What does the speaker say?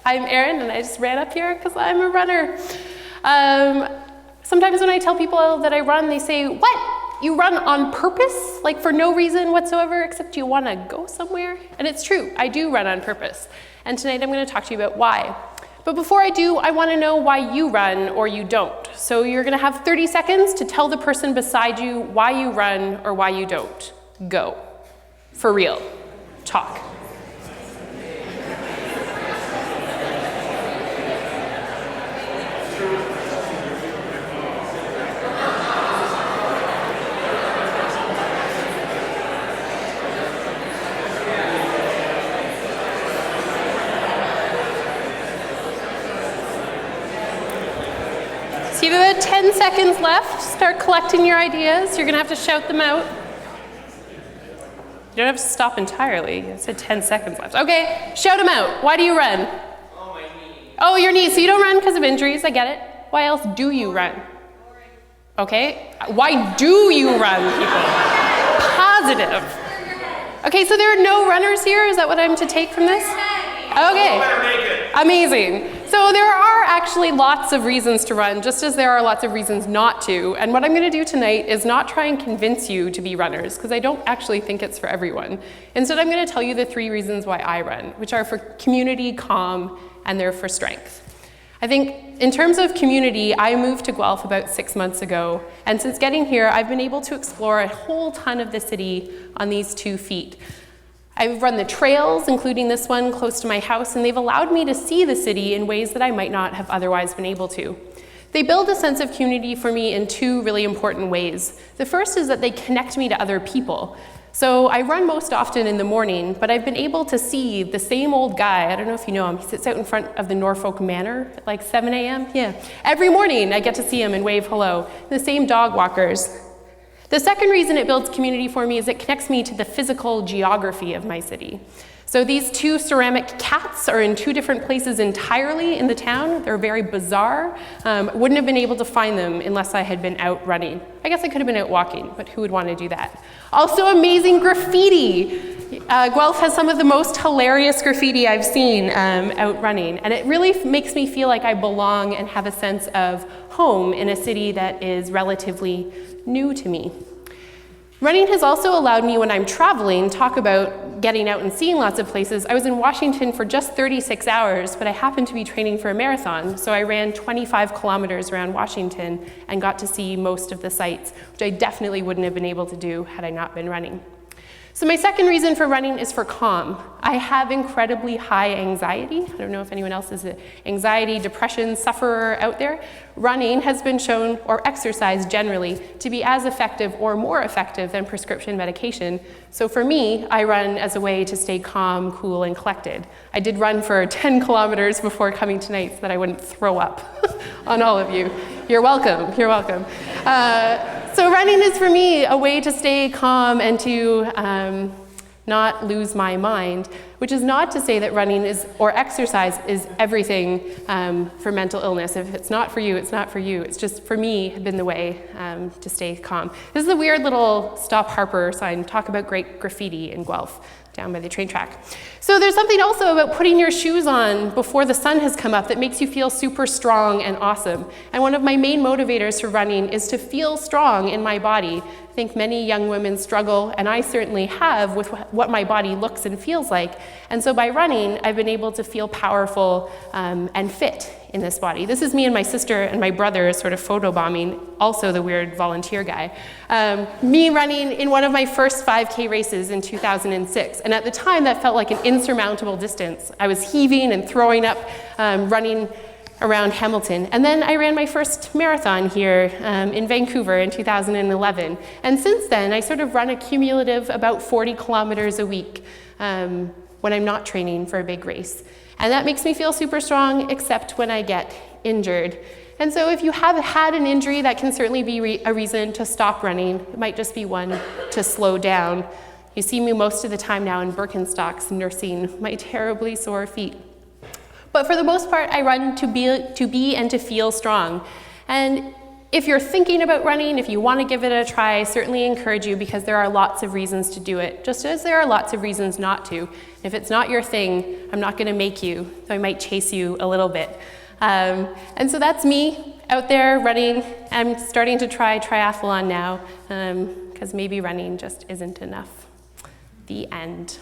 I'm Erin, and I just ran up here because I'm a runner. Sometimes when I tell people that I run, they say, what? You run on purpose? Like for no reason whatsoever except you want to go somewhere? And it's true, I do run on purpose. And tonight I'm going to talk to you about why. But before I do, I want to know why you run or you don't. So you're going to have 30 seconds to tell the person beside you why you run or why you don't. Go. For real. Talk. So you have about 10 seconds left. Start collecting your ideas. You're going to have to shout them out. You don't have to stop entirely. I said 10 seconds left. Okay, shout them out. Why do you run? Oh, my knee. Oh, your knee. So you don't run because of injuries. I get it. Why else do you run? Okay. Why do you run, people? Positive. Okay, so there are no runners here. Is that what I'm to take from this? Okay. Amazing. So there are actually lots of reasons to run, just as there are lots of reasons not to. And what I'm going to do tonight is not try and convince you to be runners, because I don't actually think it's for everyone. Instead, I'm going to tell you the 3 reasons why I run, which are for community, calm, and they're for strength. I think in terms of community, I moved to Guelph about 6 months ago. And since getting here, I've been able to explore a whole ton of the city on these 2 feet. I've run the trails, including this one close to my house, and they've allowed me to see the city in ways that I might not have otherwise been able to. They build a sense of community for me in 2 really important ways. The first is that they connect me to other people. So I run most often in the morning, but I've been able to see the same old guy. I don't know if you know him. He sits out in front of the Norfolk Manor at like 7 a.m. Yeah. Every morning I get to see him and wave hello. The same dog walkers. The second reason it builds community for me is it connects me to the physical geography of my city. So these 2 ceramic cats are in 2 different places entirely in the town. They're very bizarre. Wouldn't have been able to find them unless I had been out running. I guess I could have been out walking, but who would want to do that? Also amazing graffiti. Guelph has some of the most hilarious graffiti I've seen out running, and it really makes me feel like I belong and have a sense of home in a city that is relatively new to me. Running has also allowed me, when I'm traveling, talk about getting out and seeing lots of places. I was in Washington for just 36 hours, but I happened to be training for a marathon, so I ran 25 kilometers around Washington and got to see most of the sights, which I definitely wouldn't have been able to do had I not been running. So my second reason for running is for calm. I have incredibly high anxiety. I don't know if anyone else is an anxiety, depression sufferer out there. Running has been shown, or exercise generally, to be as effective or more effective than prescription medication. So for me, I run as a way to stay calm, cool, and collected. I did run for 10 kilometers before coming tonight so that I wouldn't throw up on all of you. You're welcome, you're welcome. So running is for me a way to stay calm and to not lose my mind, which is not to say that running is, or exercise is everything for mental illness. If it's not for you, it's not for you. It's just, for me, been the way to stay calm. This is a weird little Stop Harper sign, talk about great graffiti in Guelph, down by the train track. So there's something also about putting your shoes on before the sun has come up that makes you feel super strong and awesome. And one of my main motivators for running is to feel strong in my body. I think many young women struggle, and I certainly have, with what my body looks and feels like. And so by running, I've been able to feel powerful and fit in this body. This is me and my sister and my brother sort of photobombing, also the weird volunteer guy. Me running in one of my first 5K races in 2006. And at the time, that felt like an insurmountable distance. I was heaving and throwing up, running around Hamilton. And then I ran my first marathon here in Vancouver in 2011. And since then, I sort of run a cumulative about 40 kilometers a week when I'm not training for a big race. And that makes me feel super strong, except when I get injured. And so if you have had an injury, that can certainly be a reason to stop running. It might just be one to slow down. You see me most of the time now in Birkenstocks nursing my terribly sore feet. But for the most part, I run to be and to feel strong. And if you're thinking about running, if you want to give it a try, I certainly encourage you, because there are lots of reasons to do it, just as there are lots of reasons not to. If it's not your thing, I'm not going to make you, so I might chase you a little bit. And so that's me out there running. I'm starting to try triathlon now, because maybe running just isn't enough. The end.